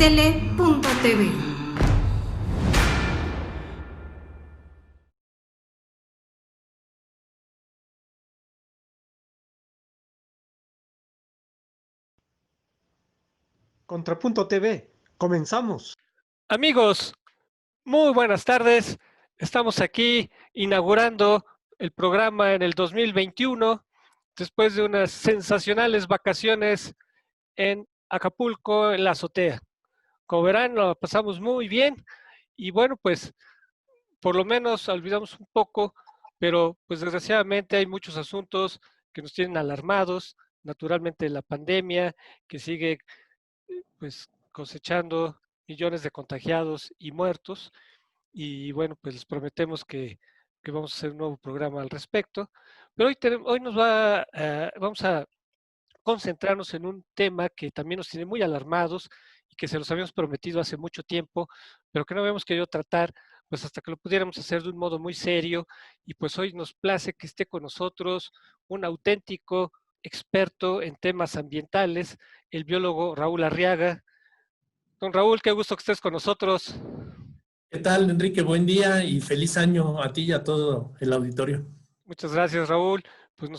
Tele.tv. Contrapunto TV, comenzamos. Amigos, muy buenas tardes. Estamos aquí inaugurando el programa en el 2021, después de unas sensacionales vacaciones en Acapulco, en la azotea. Como verán, lo pasamos muy bien y bueno, pues por lo menos olvidamos un poco, pero pues desgraciadamente hay muchos asuntos que nos tienen alarmados. Naturalmente la pandemia que sigue pues cosechando millones de contagiados y muertos. Y bueno, pues les prometemos que vamos a hacer un nuevo programa al respecto. Pero hoy vamos a concentrarnos en un tema que también nos tiene muy alarmados y que se los habíamos prometido hace mucho tiempo, pero que no habíamos querido tratar, pues hasta que lo pudiéramos hacer de un modo muy serio. Y pues hoy nos place que esté con nosotros un auténtico experto en temas ambientales, el biólogo Raúl Arriaga. Don Raúl, qué gusto que estés con nosotros. ¿Qué tal, Enrique? Buen día y feliz año a ti y a todo el auditorio. Muchas gracias, Raúl. Pues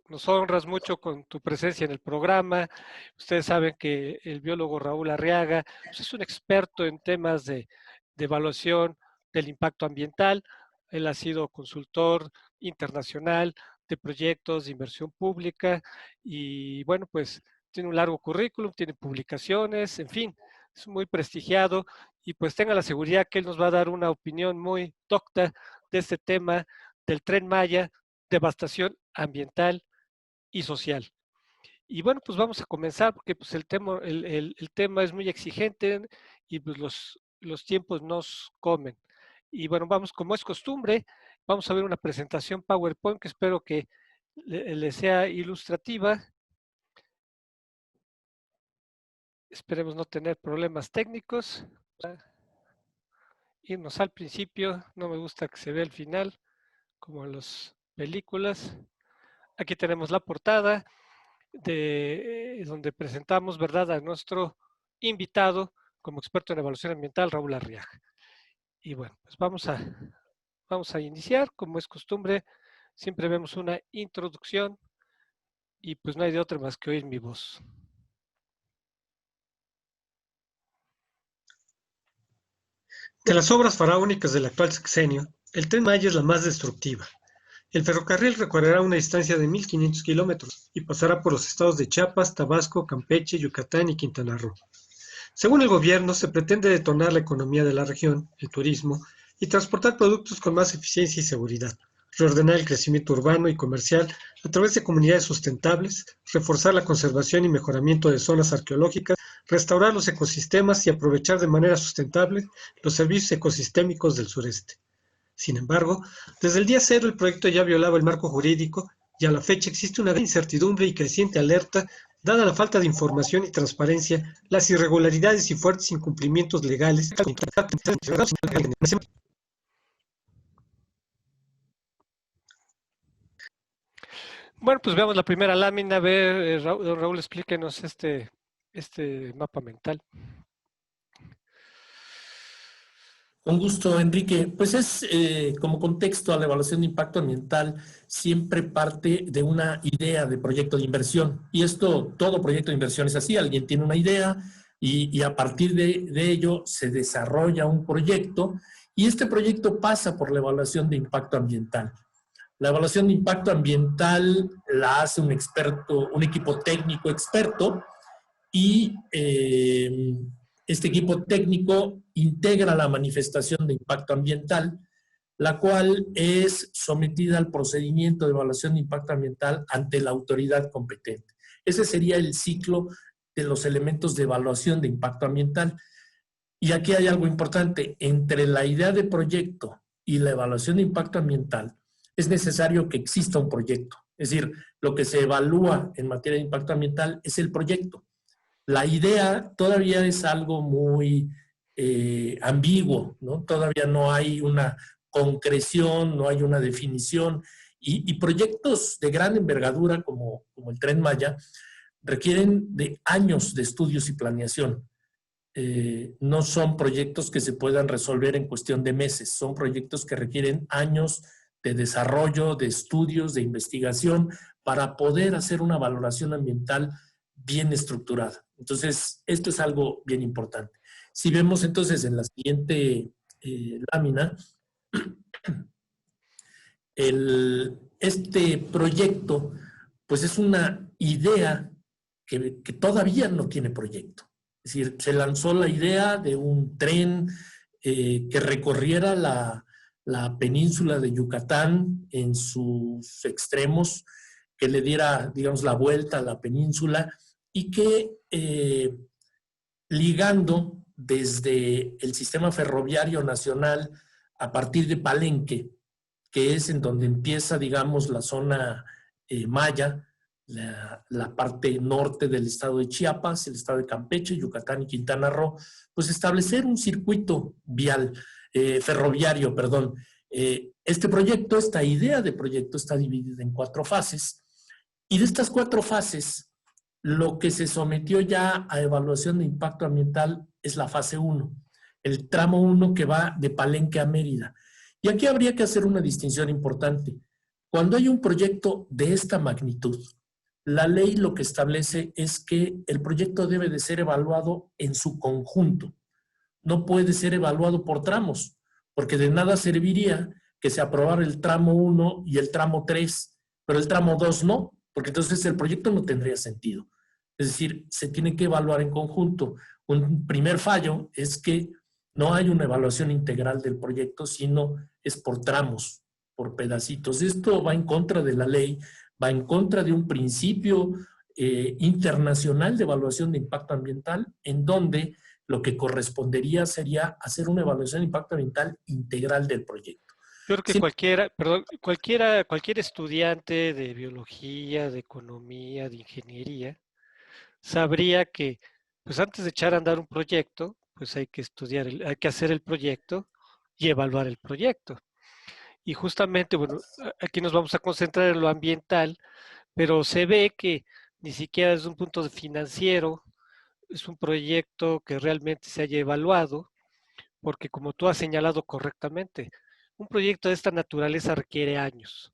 nos honras mucho con tu presencia en el programa. Ustedes saben que el biólogo Raúl Arriaga pues es un experto en temas de evaluación del impacto ambiental. Él ha sido consultor internacional de proyectos de inversión pública y bueno, pues tiene un largo currículum, tiene publicaciones, en fin, es muy prestigiado y pues tenga la seguridad que él nos va a dar una opinión muy docta de este tema del Tren Maya, devastación ambiental y social. Y bueno, pues vamos a comenzar porque pues el tema es muy exigente y pues los tiempos nos comen. Y bueno, vamos, como es costumbre, vamos a ver una presentación PowerPoint que espero que le sea ilustrativa. Esperemos no tener problemas técnicos. Irnos al principio, no me gusta que se vea el final, como en las películas. Aquí tenemos la portada donde presentamos, ¿verdad?, a nuestro invitado como experto en evaluación ambiental, Raúl Arriaga. Y bueno, pues vamos a iniciar, como es costumbre, siempre vemos una introducción y pues no hay de otra más que oír mi voz. De las obras faraónicas del actual sexenio, el Tren Maya es la más destructiva. El ferrocarril recorrerá una distancia de 1.500 kilómetros y pasará por los estados de Chiapas, Tabasco, Campeche, Yucatán y Quintana Roo. Según el gobierno, se pretende detonar la economía de la región, el turismo, y transportar productos con más eficiencia y seguridad, reordenar el crecimiento urbano y comercial a través de comunidades sustentables, reforzar la conservación y mejoramiento de zonas arqueológicas, restaurar los ecosistemas y aprovechar de manera sustentable los servicios ecosistémicos del sureste. Sin embargo, desde el día cero el proyecto ya violaba el marco jurídico y a la fecha existe una gran incertidumbre y creciente alerta dada la falta de información y transparencia, las irregularidades y fuertes incumplimientos legales. Bueno, pues veamos la primera lámina. A ver, don Raúl, explíquenos este mapa mental. Con gusto, Enrique. Pues es como contexto a la evaluación de impacto ambiental, siempre parte de una idea de proyecto de inversión. Y todo proyecto de inversión es así. Alguien tiene una idea y a partir de ello se desarrolla un proyecto y este proyecto pasa por la evaluación de impacto ambiental. La evaluación de impacto ambiental la hace un experto, un equipo técnico experto y este equipo técnico integra la manifestación de impacto ambiental, la cual es sometida al procedimiento de evaluación de impacto ambiental ante la autoridad competente. Ese sería el ciclo de los elementos de evaluación de impacto ambiental. Y aquí hay algo importante. Entre la idea de proyecto y la evaluación de impacto ambiental, es necesario que exista un proyecto. Es decir, lo que se evalúa en materia de impacto ambiental es el proyecto. La idea todavía es algo muy ambiguo, ¿no? Todavía no hay una concreción, no hay una definición. Y proyectos de gran envergadura como el Tren Maya requieren de años de estudios y planeación. no son proyectos que se puedan resolver en cuestión de meses, son proyectos que requieren años de desarrollo, de estudios, de investigación, para poder hacer una valoración ambiental bien estructurada. Entonces, esto es algo bien importante. Si vemos entonces en la siguiente lámina, este proyecto, pues es una idea que todavía no tiene proyecto. Es decir, se lanzó la idea de un tren que recorriera la península de Yucatán en sus extremos, que le diera, digamos, la vuelta a la península y que ligando desde el sistema ferroviario nacional a partir de Palenque, que es en donde empieza, digamos, la zona maya, la parte norte del estado de Chiapas, el estado de Campeche, Yucatán y Quintana Roo, pues establecer un circuito vial, ferroviario, perdón. Este proyecto, esta idea de proyecto está dividida en 4 fases, y de estas 4 fases, lo que se sometió ya a evaluación de impacto ambiental es la fase 1, el tramo 1 que va de Palenque a Mérida. Y aquí habría que hacer una distinción importante. Cuando hay un proyecto de esta magnitud, la ley lo que establece es que el proyecto debe de ser evaluado en su conjunto. No puede ser evaluado por tramos, porque de nada serviría que se aprobara el tramo 1 y el tramo 3, pero el tramo 2 no, porque entonces el proyecto no tendría sentido. Es decir, se tiene que evaluar en conjunto. Un primer fallo es que no hay una evaluación integral del proyecto, sino es por tramos, por pedacitos. Esto va en contra de la ley, va en contra de un principio internacional de evaluación de impacto ambiental, en donde lo que correspondería sería hacer una evaluación de impacto ambiental integral del proyecto. Yo creo que cualquier estudiante de biología, de economía, de ingeniería, sabría que, pues antes de echar a andar un proyecto, pues hay que estudiar, hay que hacer el proyecto y evaluar el proyecto. Y justamente, bueno, aquí nos vamos a concentrar en lo ambiental, pero se ve que ni siquiera desde un punto de financiero es un proyecto que realmente se haya evaluado, porque como tú has señalado correctamente, un proyecto de esta naturaleza requiere años.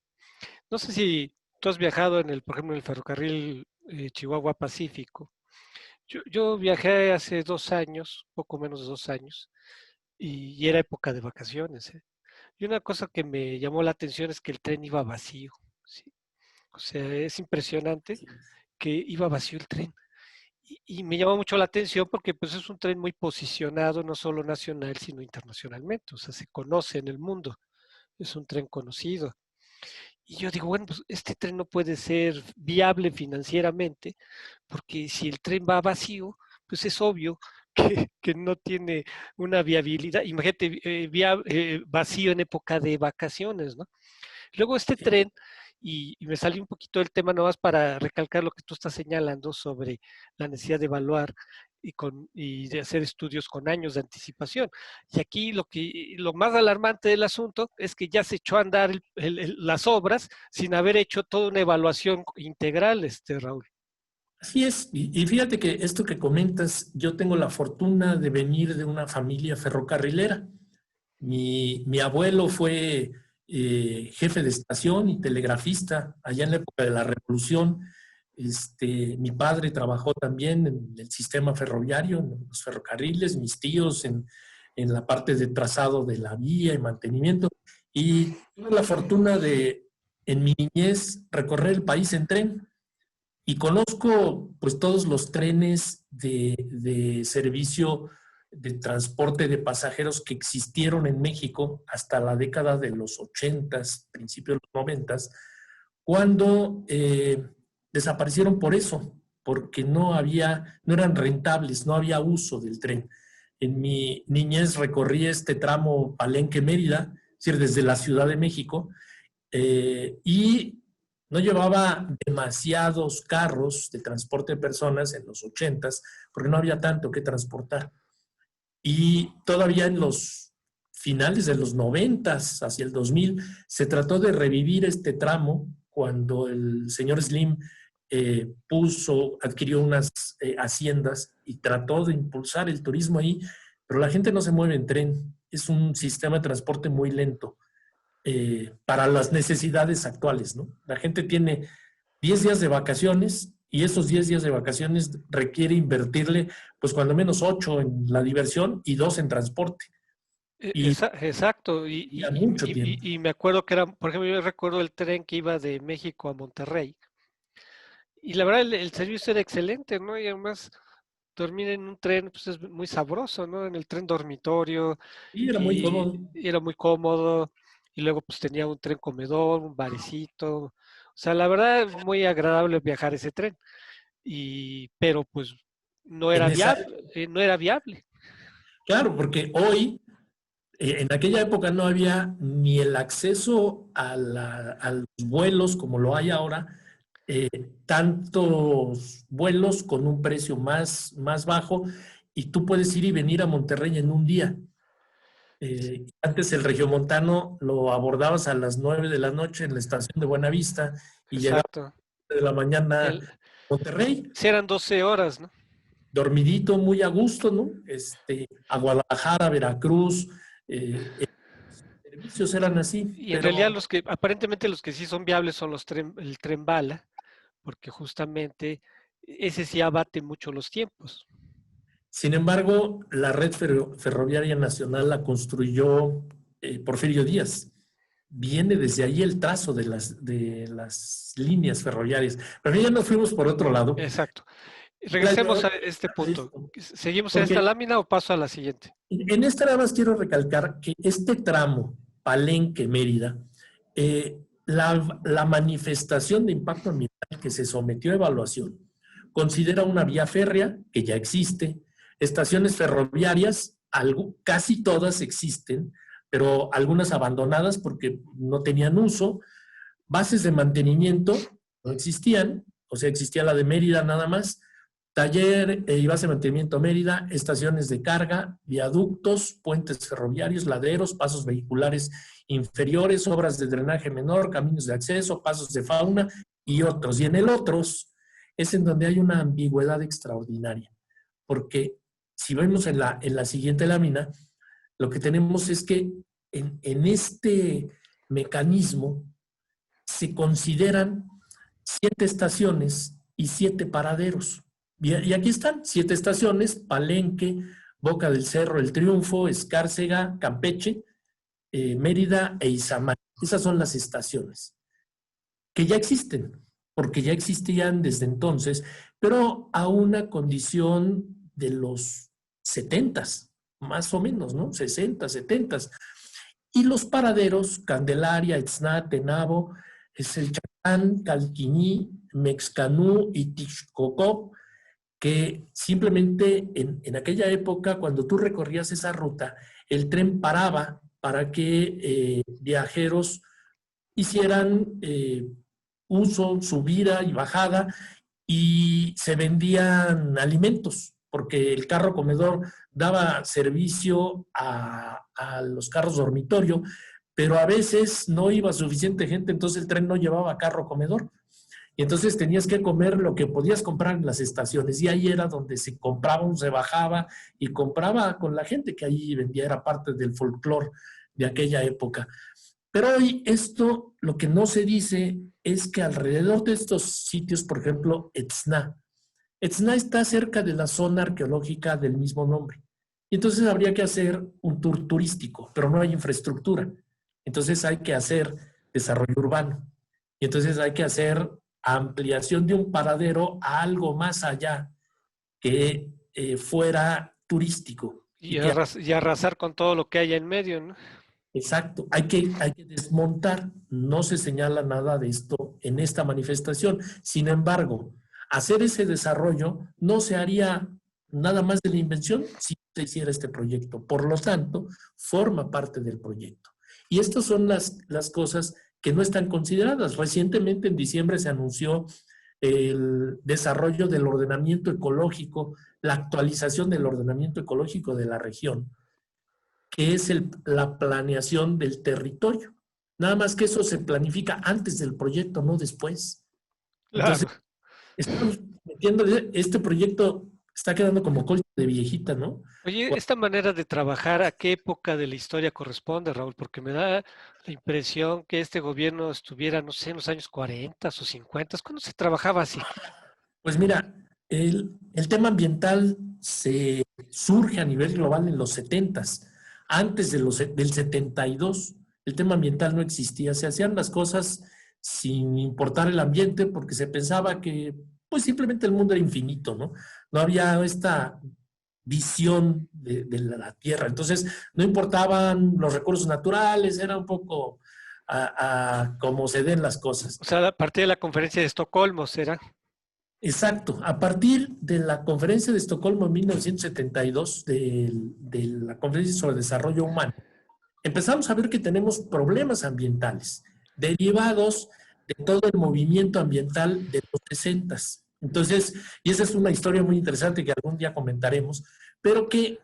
No sé si tú has viajado por ejemplo, en el ferrocarril Chihuahua Pacífico. Yo viajé hace 2 años, poco menos de 2 años, y era época de vacaciones, ¿eh? Y una cosa que me llamó la atención es que el tren iba vacío, ¿sí? O sea, es impresionante que iba vacío el tren. Y me llamó mucho la atención porque pues es un tren muy posicionado, no solo nacional, sino internacionalmente. O sea, se conoce en el mundo. Es un tren conocido. Y yo digo, bueno, pues este tren no puede ser viable financieramente, porque si el tren va vacío, pues es obvio que no tiene una viabilidad. Imagínate, vacío en época de vacaciones, ¿no? Luego este tren, y me salió un poquito del tema nomás para recalcar lo que tú estás señalando sobre la necesidad de evaluar y de hacer estudios con años de anticipación. Y aquí lo más alarmante del asunto es que ya se echó a andar las obras sin haber hecho toda una evaluación integral, Raúl. Así es, y fíjate que esto que comentas, yo tengo la fortuna de venir de una familia ferrocarrilera. Mi abuelo fue jefe de estación y telegrafista allá en la época de la Revolución. Mi padre trabajó también en el sistema ferroviario, en los ferrocarriles, mis tíos en la parte de trazado de la vía y mantenimiento. Y tuve la fortuna de, en mi niñez, recorrer el país en tren. Y conozco pues todos los trenes de servicio de transporte de pasajeros que existieron en México hasta la década de los 80s, principios de los 90s, cuando desaparecieron por eso, porque no eran rentables, no había uso del tren. En mi niñez recorrí este tramo Palenque-Mérida, es decir, desde la Ciudad de México, y no llevaba demasiados carros de transporte de personas en los 80s, porque no había tanto que transportar. Y todavía en los finales de los 90s, hacia el 2000, se trató de revivir este tramo cuando el señor Slim adquirió unas haciendas y trató de impulsar el turismo ahí, pero la gente no se mueve en tren. Es un sistema de transporte muy lento para las necesidades actuales, ¿no? La gente tiene 10 días de vacaciones y esos 10 días de vacaciones requiere invertirle, pues cuando menos 8 en la diversión y 2 en transporte. Y Exacto, mucho tiempo. y me acuerdo que era, por ejemplo, yo recuerdo el tren que iba de México a Monterrey, y la verdad el servicio era excelente, ¿no? Y además dormir en un tren pues es muy sabroso, ¿no? En el tren dormitorio, Y era muy y cómodo. era muy cómodo, y luego pues tenía un tren comedor, un barecito, o sea, la verdad muy agradable viajar ese tren, pero pues no En era esa, viable, no era viable. claro, porque hoy, en aquella época no había ni el acceso a los vuelos como lo hay ahora, eh, tantos vuelos con un precio más bajo y tú puedes ir y venir a Monterrey en un día. Antes el regiomontano lo abordabas a las 9 de la noche en la estación de Buenavista y llegabas Exacto. de la mañana a El, Monterrey, si eran 12 horas, ¿no? dormidito, muy a gusto, ¿no? A Guadalajara, Veracruz, los servicios eran así, Y en realidad pero aparentemente los que sí son viables son el tren bala, porque justamente ese sí abate mucho los tiempos. sin embargo, la red ferroviaria nacional la construyó Porfirio Díaz. Viene desde ahí el trazo de las líneas ferroviarias. Pero ya nos fuimos por otro lado. Exacto. Ahora Regresemos yo- a este punto. ¿Seguimos en esta Porque lámina o paso a la siguiente? en esta nada más quiero recalcar que este tramo, Palenque-Mérida, la manifestación de impacto ambiental que se sometió a evaluación considera una vía férrea que ya existe, estaciones ferroviarias, casi todas existen, pero algunas abandonadas porque no tenían uso, bases de mantenimiento no existían, o sea, existía la de Mérida nada más, taller y base de mantenimiento Mérida, estaciones de carga, viaductos, puentes ferroviarios, laderos, pasos vehiculares inferiores, obras de drenaje menor, caminos de acceso, pasos de fauna y otros. Y en el otros es en donde hay una ambigüedad extraordinaria, porque si vemos en la siguiente lámina, lo que tenemos es que en este mecanismo se consideran 7 estaciones y 7 paraderos. Y aquí están, 7 estaciones: Palenque, Boca del Cerro, El Triunfo, Escárcega, Campeche, Mérida e Izamal. Esas son las estaciones que ya existen, porque ya existían desde entonces, pero a una condición de los 70s, más o menos, ¿no? 60, 70s. Y los paraderos, Candelaria, Etzná, Tenabo, es el Chacán, Calquiní, Mexcanú y Tixcocop, que simplemente en aquella época, cuando tú recorrías esa ruta, el tren paraba para que viajeros hicieran uso, subida y bajada, y se vendían alimentos, porque el carro comedor daba servicio a los carros dormitorio, pero a veces no iba suficiente gente, entonces el tren no llevaba carro comedor. Y entonces tenías que comer lo que podías comprar en las estaciones. Y ahí era donde se compraba, se bajaba y compraba con la gente que ahí vendía, era parte del folclore de aquella época. Pero hoy esto, lo que no se dice es que alrededor de estos sitios, por ejemplo, Etzná está cerca de la zona arqueológica del mismo nombre. Y entonces habría que hacer un tour turístico, pero no hay infraestructura. Entonces hay que hacer desarrollo urbano. Y entonces hay que hacer ampliación de un paradero a algo más allá que fuera turístico. Y arrasar con todo lo que hay en medio, ¿no? Exacto, hay que desmontar. No se señala nada de esto en esta manifestación. Sin embargo, hacer ese desarrollo no se haría nada más de la invención si se hiciera este proyecto. Por lo tanto, forma parte del proyecto. Y estas son las cosas que no están consideradas. Recientemente, en diciembre, se anunció el desarrollo del ordenamiento ecológico, la actualización del ordenamiento ecológico de la región, que es la planeación del territorio. Nada más que eso se planifica antes del proyecto, no después. Entonces, Claro. Estamos metiendo, este proyecto está quedando como colcha de viejita, ¿no? Oye, esta manera de trabajar, ¿a qué época de la historia corresponde, Raúl? Porque me da la impresión que este gobierno estuviera, no sé, en los años 40 o 50. ¿Cuándo se trabajaba así? Pues mira, el tema ambiental se surge a nivel global en los 70s. Antes del 72, el tema ambiental no existía. Se hacían las cosas sin importar el ambiente porque se pensaba que pues simplemente el mundo era infinito, ¿no? No había esta visión de la Tierra. Entonces, no importaban los recursos naturales, era un poco a cómo se den las cosas. O sea, a partir de la conferencia de Estocolmo, ¿será? Exacto. A partir de la conferencia de Estocolmo en 1972, de la conferencia sobre desarrollo humano, empezamos a ver que tenemos problemas ambientales derivados de todo el movimiento ambiental de los 60. Entonces, y esa es una historia muy interesante que algún día comentaremos, pero que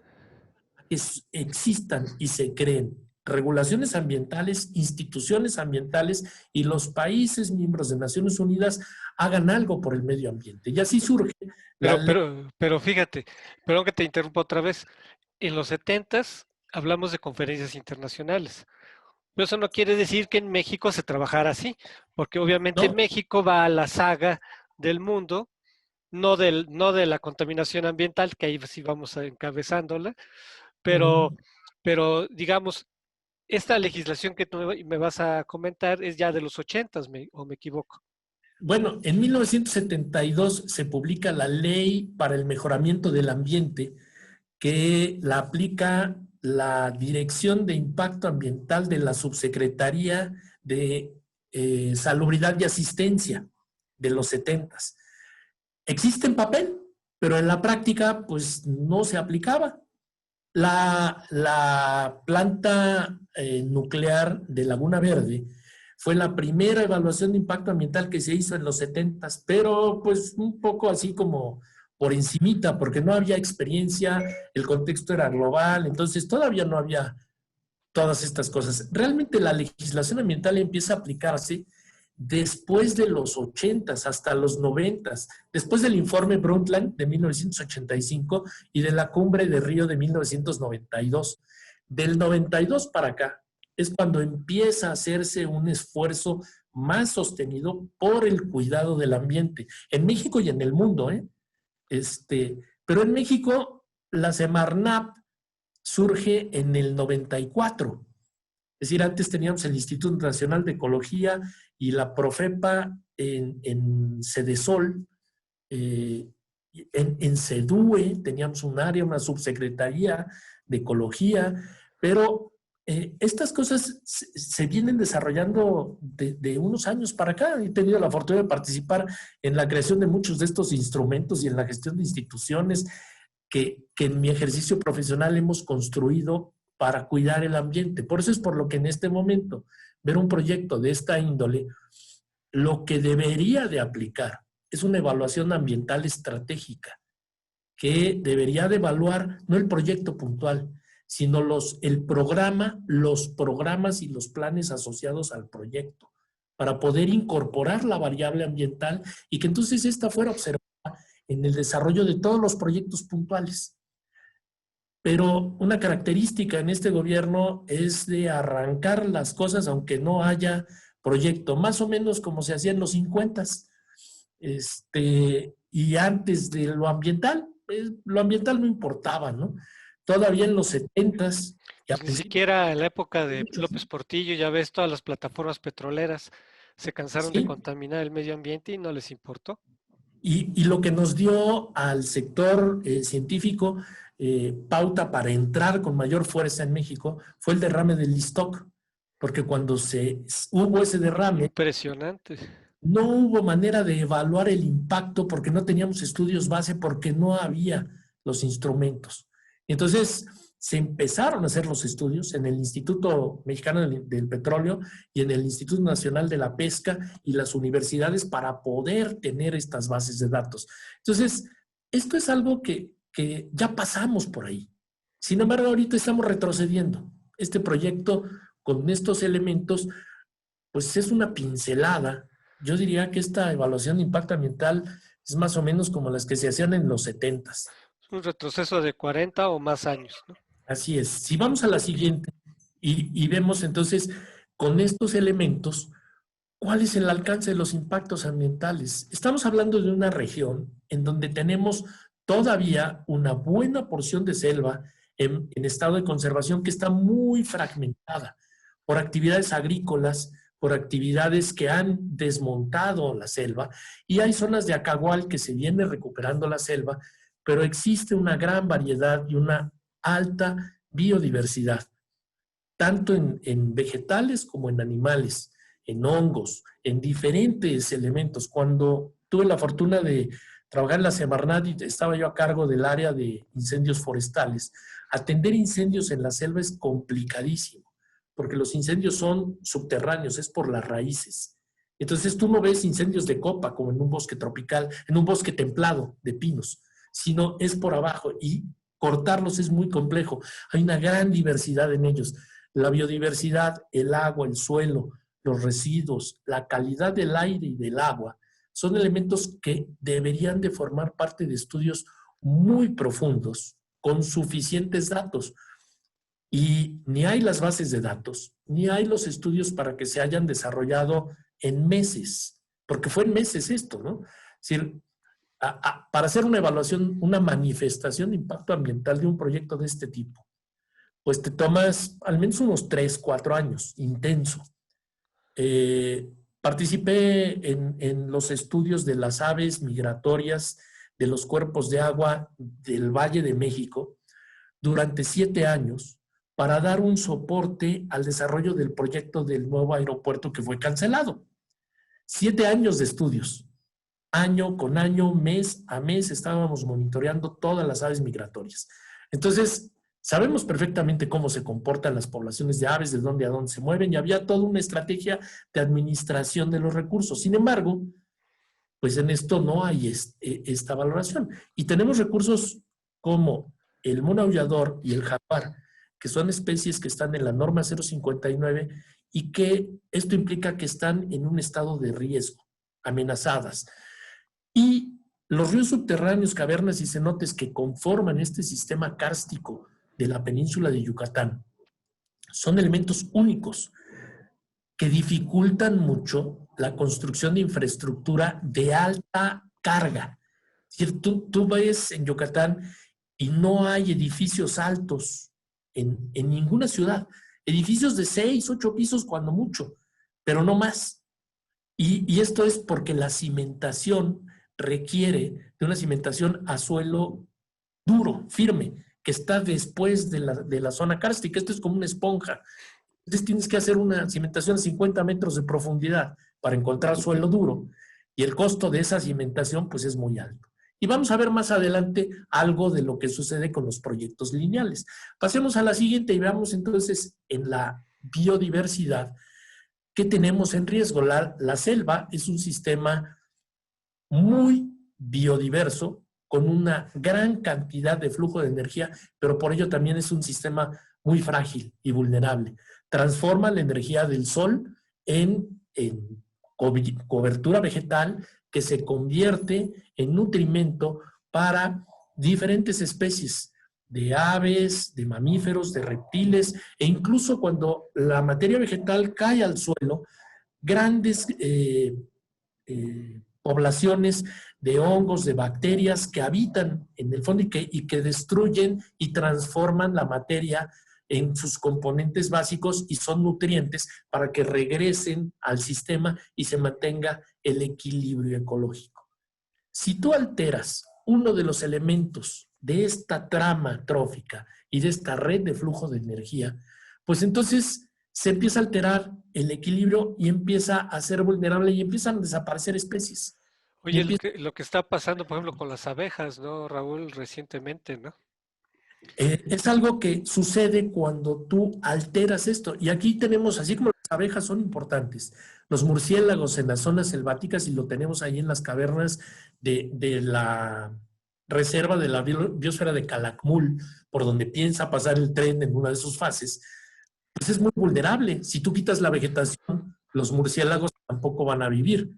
existan y se creen regulaciones ambientales, instituciones ambientales y los países miembros de Naciones Unidas hagan algo por el medio ambiente. Y así surge la ley. Pero fíjate, perdón que te interrumpa otra vez. En los 70 hablamos de conferencias internacionales. Pero eso no quiere decir que en México se trabajara así, porque obviamente ¿No? México va a la saga del mundo, no de la contaminación ambiental, que ahí sí vamos encabezándola, pero, Mm, pero digamos, esta legislación que tú me vas a comentar es ya de los 80, ¿o me equivoco? Bueno, en 1972 se publica la Ley para el Mejoramiento del Ambiente, que la aplica la Dirección de Impacto Ambiental de la Subsecretaría de Salubridad y Asistencia de los 70. Existe en papel, pero en la práctica pues no se aplicaba. La planta nuclear de Laguna Verde fue la primera evaluación de impacto ambiental que se hizo en los 70, pero pues un poco así como por encimita, porque no había experiencia, el contexto era global, entonces todavía no había todas estas cosas. Realmente la legislación ambiental empieza a aplicarse después de los 80s hasta los 90s, después del informe Brundtland de 1985 y de la cumbre de Río de 1992. Del 92 para acá es cuando empieza a hacerse un esfuerzo más sostenido por el cuidado del ambiente, en México y en el mundo, ¿eh? Pero en México la Semarnat surge en el 94. Es decir, antes teníamos el Instituto Nacional de Ecología y la Profepa en Sedesol, en SEDUE teníamos un área, una subsecretaría de Ecología, pero estas cosas se vienen desarrollando de unos años para acá. He tenido la fortuna de participar en la creación de muchos de estos instrumentos y en la gestión de instituciones que en mi ejercicio profesional hemos construido para cuidar el ambiente. Por eso es por lo que en este momento ver un proyecto de esta índole, lo que debería de aplicar es una evaluación ambiental estratégica que debería de evaluar no el proyecto puntual, sino el programa, los programas y los planes asociados al proyecto para poder incorporar la variable ambiental y que entonces esta fuera observada en el desarrollo de todos los proyectos puntuales. Pero una característica en este gobierno es de arrancar las cosas aunque no haya proyecto, más o menos como se hacía en los 50s. Y antes de lo ambiental no importaba, ¿no? Todavía en los 70s. Pues ni siquiera en la época de López Portillo, ya ves, todas las plataformas petroleras se cansaron de Sí, contaminar el medio ambiente y no les importó. y lo que nos dio al sector científico pauta para entrar con mayor fuerza en México fue el derrame del Listoc, porque cuando hubo ese derrame, Impresionante. no hubo manera de evaluar el impacto porque no teníamos estudios base, porque no había los instrumentos. Entonces, se empezaron a hacer los estudios en el Instituto Mexicano del Petróleo y en el Instituto Nacional de la Pesca y las universidades para poder tener estas bases de datos. Entonces, esto es algo que ya pasamos por ahí. Sin embargo, ahorita estamos retrocediendo. Este proyecto con estos elementos, pues es una pincelada. Yo diría que esta evaluación de impacto ambiental Es más o menos como las que se hacían en los 70s. Un retroceso de 40 o más años, ¿no? Así es. Si vamos a la siguiente y vemos entonces con estos elementos, ¿cuál es el alcance de los impactos ambientales? Estamos hablando de una región en donde tenemos todavía una buena porción de selva en estado de conservación que está muy fragmentada por actividades agrícolas, por actividades que han desmontado la selva, y hay zonas de acagual que se viene recuperando la selva, pero existe una gran variedad y una alta biodiversidad, tanto en vegetales como en animales, en hongos, en diferentes elementos. Cuando tuve la fortuna de trabajar en la Semarnat y estaba yo a cargo del área de incendios forestales, atender incendios en la selva es complicadísimo, porque los incendios son subterráneos, es por las raíces. Entonces tú no ves incendios de copa como en un bosque tropical, en un bosque templado de pinos, sino es por abajo y cortarlos es muy complejo. Hay una gran diversidad en ellos. La biodiversidad, el agua, el suelo, los residuos, la calidad del aire y del agua son elementos que deberían de formar parte de estudios muy profundos con suficientes datos. Y ni hay las bases de datos, ni hay los estudios para que se hayan desarrollado en meses, porque fue en meses esto, ¿no? Es decir, para hacer una evaluación, una manifestación de impacto ambiental de un proyecto de este tipo, pues te tomas al menos unos 3, 4 años, intenso. Participé en los estudios de las aves migratorias de los cuerpos de agua del Valle de México durante 7 años para dar un soporte al desarrollo del proyecto del nuevo aeropuerto que fue cancelado. 7 años de estudios. Año con año, mes a mes, estábamos monitoreando todas las aves migratorias. Entonces, sabemos perfectamente cómo se comportan las poblaciones de aves, de dónde a dónde se mueven, y había toda una estrategia de administración de los recursos. Sin embargo, pues en esto no hay esta valoración. Y tenemos recursos como el mono aullador y el jaguar, que son especies que están en la norma 059 y que esto implica que están en un estado de riesgo, amenazadas. Y los ríos subterráneos, cavernas y cenotes que conforman este sistema kárstico de la península de Yucatán son elementos únicos que dificultan mucho la construcción de infraestructura de alta carga. Es decir, tú ves en Yucatán y no hay edificios altos en ninguna ciudad. Edificios de 6, 8 pisos cuando mucho, pero no más. Y esto es porque la cimentación requiere de una cimentación a suelo duro, firme, que está después de la zona kárstica. Esto es como una esponja. Entonces tienes que hacer una cimentación a 50 metros de profundidad para encontrar suelo duro. Y el costo de esa cimentación pues es muy alto. Y vamos a ver más adelante algo de lo que sucede con los proyectos lineales. Pasemos a la siguiente y veamos entonces en la biodiversidad qué tenemos en riesgo. La selva es un sistema muy biodiverso, con una gran cantidad de flujo de energía, pero por ello también es un sistema muy frágil y vulnerable. Transforma la energía del sol en cobertura vegetal que se convierte en nutrimento para diferentes especies de aves, de mamíferos, de reptiles, e incluso cuando la materia vegetal cae al suelo, grandes poblaciones de hongos, de bacterias que habitan en el fondo y que destruyen y transforman la materia en sus componentes básicos y son nutrientes para que regresen al sistema y se mantenga el equilibrio ecológico. Si tú alteras uno de los elementos de esta trama trófica y de esta red de flujo de energía, pues entonces se empieza a alterar el equilibrio y empieza a ser vulnerable y empiezan a desaparecer especies. Oye, lo que está pasando, por ejemplo, con las abejas, ¿no, Raúl? Recientemente, ¿no? Es algo que sucede cuando tú alteras esto. Y aquí tenemos, así como las abejas son importantes, los murciélagos en las zonas selváticas, y lo tenemos ahí en las cavernas de la reserva de la biosfera de Calakmul, por donde piensa pasar el tren en una de sus fases, pues es muy vulnerable. Si tú quitas la vegetación, los murciélagos tampoco van a vivir.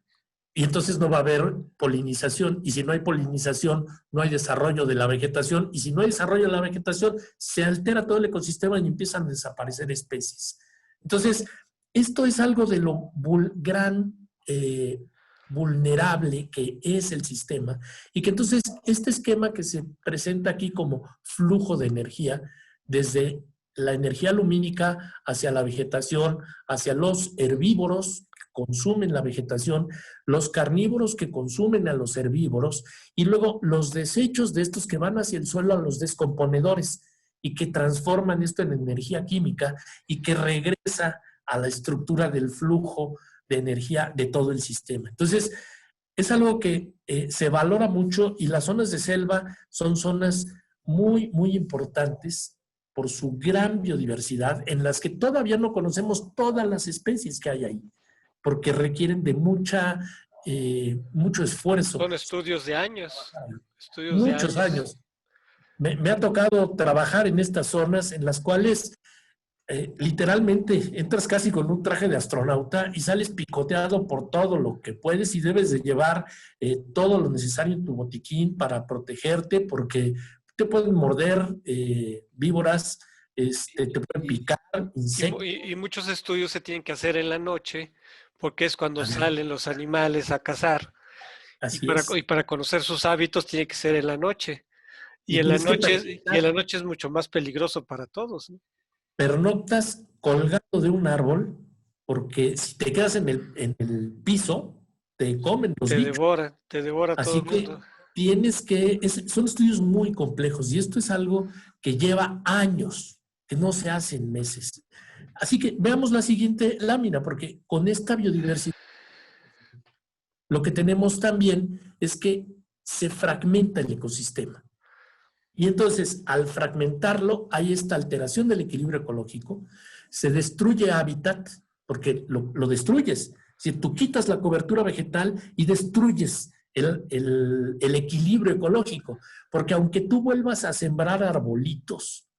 y entonces no va a haber polinización, y si no hay polinización, no hay desarrollo de la vegetación, y si no hay desarrollo de la vegetación, se altera todo el ecosistema y empiezan a desaparecer especies. Entonces, esto es algo de lo vulnerable que es el sistema, y que entonces este esquema que se presenta aquí como flujo de energía, desde la energía lumínica hacia la vegetación, hacia los herbívoros que consumen la vegetación, los carnívoros que consumen a los herbívoros, y luego los desechos de estos que van hacia el suelo a los descomponedores y que transforman esto en energía química y que regresa a la estructura del flujo de energía de todo el sistema. Entonces, es algo que se valora mucho, y las zonas de selva son zonas muy, muy importantes por su gran biodiversidad, en las que todavía no conocemos todas las especies que hay ahí, porque requieren de mucho esfuerzo. Son estudios de años. Muchos años. Me ha tocado trabajar en estas zonas en las cuales literalmente entras casi con un traje de astronauta y sales picoteado por todo lo que puedes, y debes de llevar todo lo necesario en tu botiquín para protegerte, porque te pueden morder víboras, te pueden picar insectos. Y muchos estudios se tienen que hacer en la noche, porque es cuando salen los animales a cazar. Y para conocer sus hábitos tiene que ser en la noche. Y en la noche es mucho más peligroso para todos, ¿no? Pernoctas colgado de un árbol, porque si te quedas en el piso, te comen los bichos. Te devora todo el mundo. Son estudios muy complejos, y esto es algo que lleva años, que no se hace en meses. Así que veamos la siguiente lámina, porque con esta biodiversidad lo que tenemos también es que se fragmenta el ecosistema. Y entonces, al fragmentarlo, hay esta alteración del equilibrio ecológico, se destruye hábitat, porque lo destruyes. Si tú quitas la cobertura vegetal y destruyes el equilibrio ecológico, porque aunque tú vuelvas a sembrar arbolitos,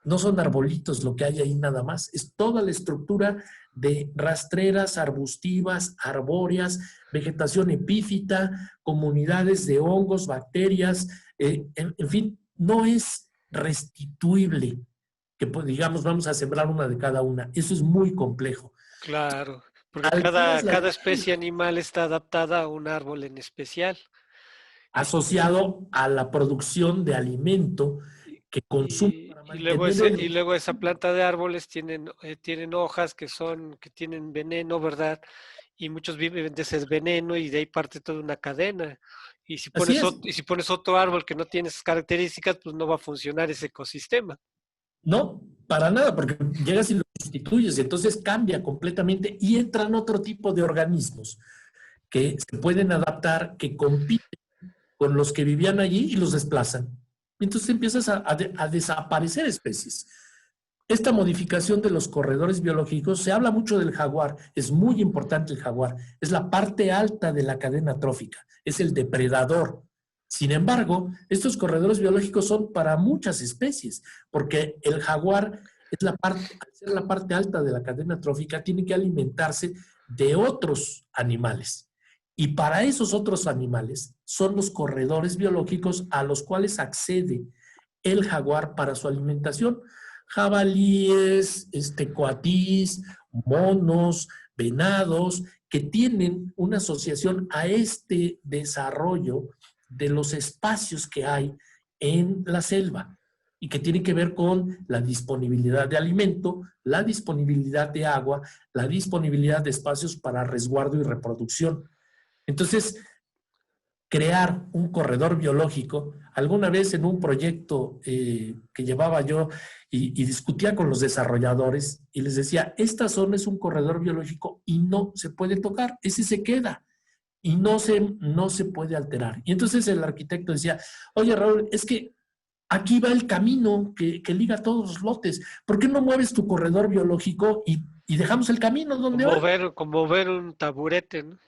no son arbolitos lo que hay ahí nada más, es toda la estructura de rastreras, arbustivas, arbóreas, vegetación epífita, comunidades de hongos, bacterias, en fin, no es restituible que, digamos, vamos a sembrar una de cada una. Eso es muy complejo. Claro, porque cada especie animal está adaptada a un árbol en especial. Asociado a la producción de alimento que consume. Y luego esa planta de árboles tienen hojas que tienen veneno, ¿verdad? Y muchos viven de ese veneno, y de ahí parte toda una cadena. Y si pones otro árbol que no tiene esas características, pues no va a funcionar ese ecosistema. No, para nada, porque llegas y lo sustituyes, y entonces cambia completamente, y entran otro tipo de organismos que se pueden adaptar, que compiten con los que vivían allí y los desplazan. Entonces empiezas a desaparecer especies. Esta modificación de los corredores biológicos, se habla mucho del jaguar, es muy importante el jaguar, es la parte alta de la cadena trófica, es el depredador. Sin embargo, estos corredores biológicos son para muchas especies, porque el jaguar al ser la parte alta de la cadena trófica, tiene que alimentarse de otros animales. Y para esos otros animales son los corredores biológicos a los cuales accede el jaguar para su alimentación. Jabalíes, coatís, monos, venados, que tienen una asociación a este desarrollo de los espacios que hay en la selva, y que tiene que ver con la disponibilidad de alimento, la disponibilidad de agua, la disponibilidad de espacios para resguardo y reproducción. Entonces, crear un corredor biológico, alguna vez en un proyecto que llevaba yo y discutía con los desarrolladores, y les decía, esta zona es un corredor biológico y no se puede tocar, ese se queda y no se puede alterar. Y entonces el arquitecto decía, oye Raúl, es que aquí va el camino que liga todos los lotes, ¿por qué no mueves tu corredor biológico y dejamos el camino donde va? Como ver un taburete, ¿no?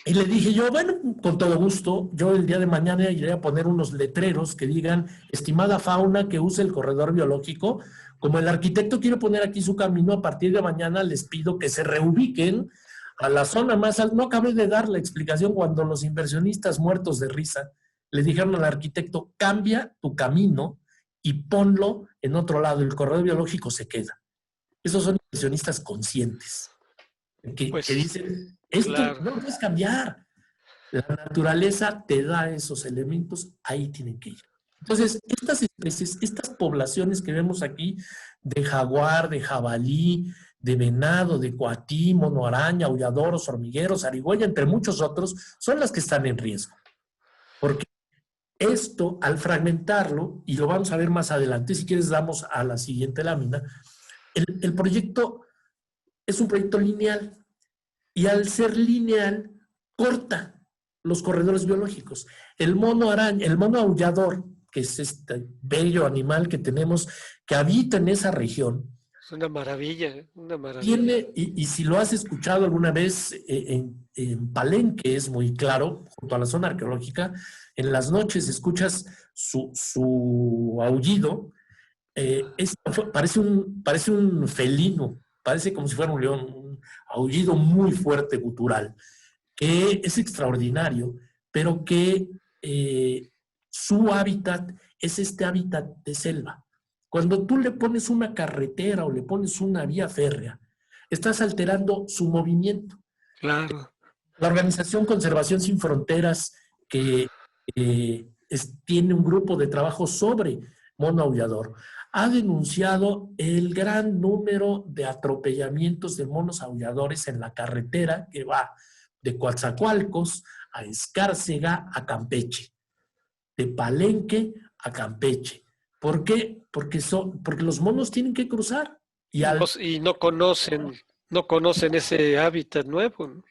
Y le dije yo, bueno, con todo gusto, yo el día de mañana iré a poner unos letreros que digan, estimada fauna que use el corredor biológico, como el arquitecto quiere poner aquí su camino, a partir de mañana les pido que se reubiquen a la zona más alta. No acabé de dar la explicación cuando los inversionistas muertos de risa le dijeron al arquitecto, cambia tu camino y ponlo en otro lado. El corredor biológico se queda. Esos son inversionistas conscientes que Pues, dicen, esto claro. no lo puedes cambiar. La naturaleza te da esos elementos, ahí tienen que ir. Entonces, estas especies, estas poblaciones que vemos aquí, de jaguar, de jabalí, de venado, de coatí, mono araña, aulladoros, hormigueros, zarigüeya, entre muchos otros, son las que están en riesgo. Porque esto, al fragmentarlo, y lo vamos a ver más adelante, si quieres damos a la siguiente lámina, el proyecto es un proyecto lineal, y al ser lineal, corta los corredores biológicos. El mono araña, el mono aullador, que es este bello animal que tenemos, que habita en esa región. Es una maravilla, una maravilla. Tiene, y si lo has escuchado alguna vez en Palenque, es muy claro, junto a la zona arqueológica, en las noches escuchas su aullido, parece un felino, parece como si fuera un león, un aullido muy fuerte, gutural, que es extraordinario, pero que su hábitat es este hábitat de selva. Cuando tú le pones una carretera o le pones una vía férrea, estás alterando su movimiento. Claro. La organización Conservación Sin Fronteras, que tiene un grupo de trabajo sobre mono aullador, ha denunciado el gran número de atropellamientos de monos aulladores en la carretera que va de Coatzacoalcos a Escárcega a Campeche, de Palenque a Campeche. ¿Por qué? Porque los monos tienen que cruzar. Y no conocen ese hábitat nuevo, ¿no?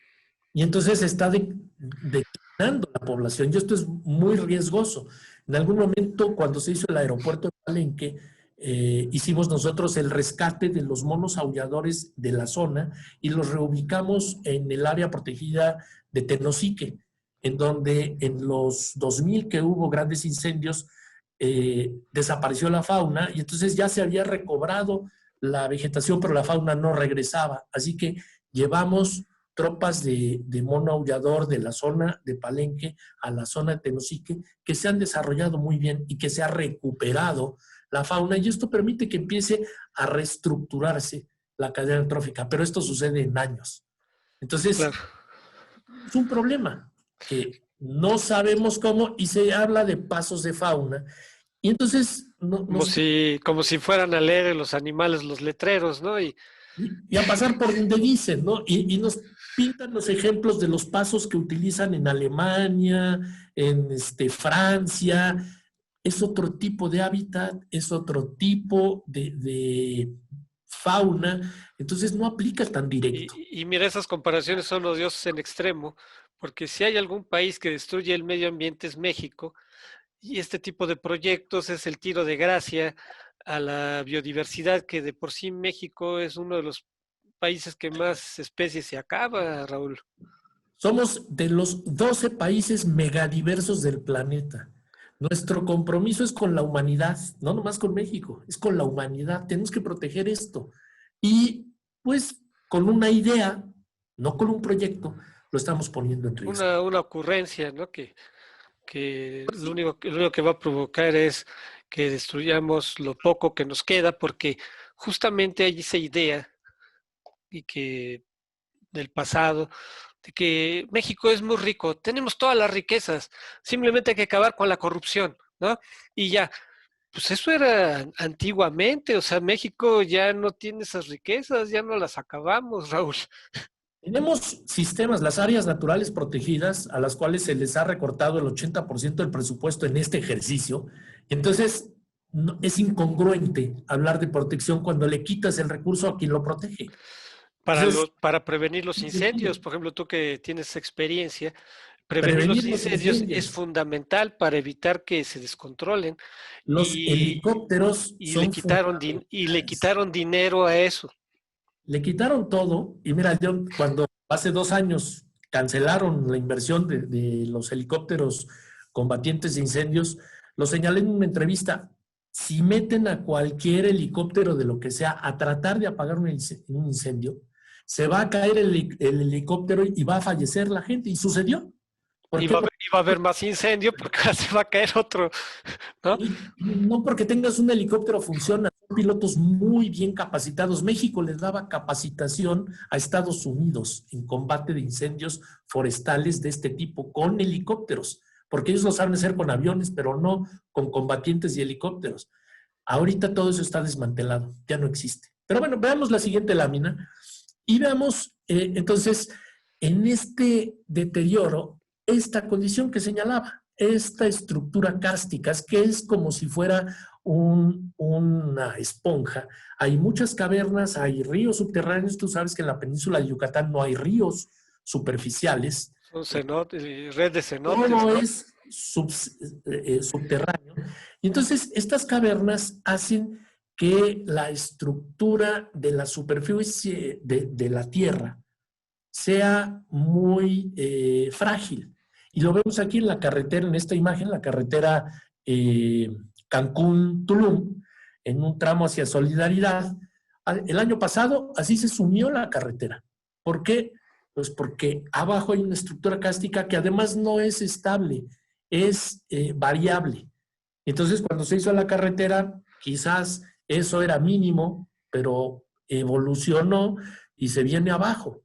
Y entonces está declinando la población. Y esto es muy riesgoso. En algún momento, cuando se hizo el aeropuerto de Palenque, hicimos nosotros el rescate de los monos aulladores de la zona y los reubicamos en el área protegida de Tenosique, en donde en los 2000 que hubo grandes incendios, desapareció la fauna y entonces ya se había recobrado la vegetación, pero la fauna no regresaba. Así que llevamos tropas de mono aullador de la zona de Palenque a la zona de Tenosique, que se han desarrollado muy bien y que se ha recuperado la fauna, y esto permite que empiece a reestructurarse la cadena trófica, pero esto sucede en años. Entonces, claro, es un problema que no sabemos cómo, y se habla de pasos de fauna, y entonces... Como si fueran a leer los animales los letreros, ¿no? Y a pasar por donde dicen, ¿no? Y nos pintan los ejemplos de los pasos que utilizan en Alemania, en Francia. Es otro tipo de hábitat, es otro tipo de fauna, entonces no aplica tan directo. Y mira, esas comparaciones son odiosas en extremo, porque si hay algún país que destruye el medio ambiente es México, y este tipo de proyectos es el tiro de gracia a la biodiversidad, que de por sí México es uno de los países que más especies se acaba, Raúl. Somos de los 12 países megadiversos del planeta. Nuestro compromiso es con la humanidad, no nomás con México, es con la humanidad. Tenemos que proteger esto. Y pues con una idea, no con un proyecto, lo estamos poniendo en riesgo. Una ocurrencia, ¿no? Que lo único que va a provocar es que destruyamos lo poco que nos queda, porque justamente hay esa idea y que del pasado, de que México es muy rico, tenemos todas las riquezas, simplemente hay que acabar con la corrupción, ¿no? Y ya, pues eso era antiguamente, o sea, México ya no tiene esas riquezas, ya no las acabamos, Raúl. Tenemos sistemas, las áreas naturales protegidas, a las cuales se les ha recortado el 80% del presupuesto en este ejercicio. Entonces, es incongruente hablar de protección cuando le quitas el recurso a quien lo protege. Para prevenir los incendios, por ejemplo, tú que tienes experiencia, prevenir los incendios es fundamental para evitar que se descontrolen. Los helicópteros le quitaron dinero a eso. Le quitaron todo, y mira, yo cuando hace 2 años cancelaron la inversión de los helicópteros combatientes de incendios, lo señalé en una entrevista. Si meten a cualquier helicóptero de lo que sea a tratar de apagar un incendio, se va a caer el helicóptero y va a fallecer la gente. Y sucedió. Y va a haber más incendio porque ahora se va a caer otro, ¿no? No porque tengas un helicóptero funciona, son pilotos muy bien capacitados. México les daba capacitación a Estados Unidos en combate de incendios forestales de este tipo con helicópteros, porque ellos lo saben hacer con aviones, pero no con combatientes y helicópteros. Ahorita todo eso está desmantelado, ya no existe. Pero bueno, veamos la siguiente lámina y veamos entonces en este deterioro esta condición que señalaba, esta estructura kárstica, que es como si fuera una esponja. Hay muchas cavernas, hay ríos subterráneos. Tú sabes que en la península de Yucatán no hay ríos superficiales. Son cenotes, red de cenotes. Todo ¿no? es subterráneo. Y entonces estas cavernas hacen que la estructura de la superficie de la Tierra sea muy frágil. Y lo vemos aquí en la carretera, en esta imagen, la carretera Cancún-Tulum, en un tramo hacia Solidaridad. El año pasado así se sumió la carretera. ¿Por qué? Pues porque abajo hay una estructura cárstica que además no es estable, es variable. Entonces, cuando se hizo la carretera, quizás eso era mínimo, pero evolucionó y se viene abajo.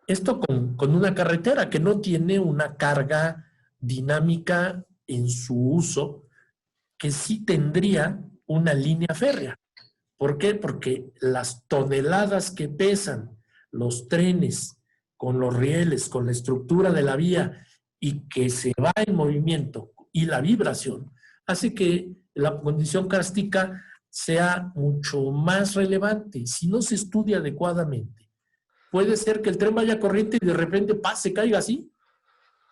Esto con una carretera que no tiene una carga dinámica en su uso, que sí tendría una línea férrea. ¿Por qué? Porque las toneladas que pesan los trenes con los rieles, con la estructura de la vía y que se va en movimiento y la vibración, hace que la condición kárstica sea mucho más relevante si no se estudia adecuadamente. Puede ser que el tren vaya corriente y de repente se caiga así.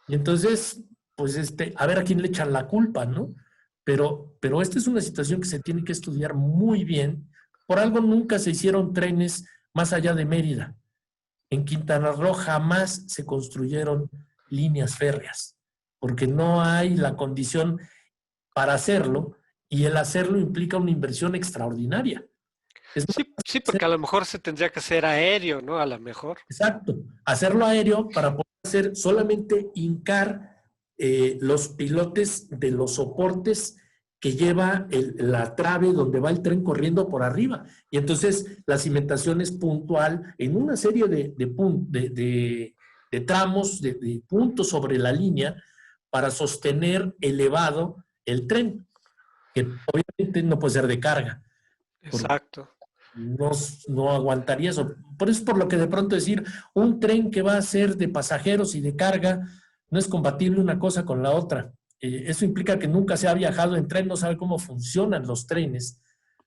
Y entonces, pues a ver a quién le echan la culpa, ¿no? Pero esta es una situación que se tiene que estudiar muy bien. Por algo nunca se hicieron trenes más allá de Mérida. En Quintana Roo jamás se construyeron líneas férreas, porque no hay la condición para hacerlo, y el hacerlo implica una inversión extraordinaria. Sí, porque a lo mejor se tendría que hacer aéreo, ¿no? A lo mejor. Exacto. Hacerlo aéreo para poder hacer solamente hincar los pilotes de los soportes que lleva la trave donde va el tren corriendo por arriba. Y entonces la cimentación es puntual en una serie de tramos, de puntos sobre la línea para sostener elevado el tren, que obviamente no puede ser de carga. Exacto. No aguantaría eso. Por eso es por lo que de pronto decir, un tren que va a ser de pasajeros y de carga, no es compatible una cosa con la otra. Eso implica que nunca se ha viajado en tren, no sabe cómo funcionan los trenes,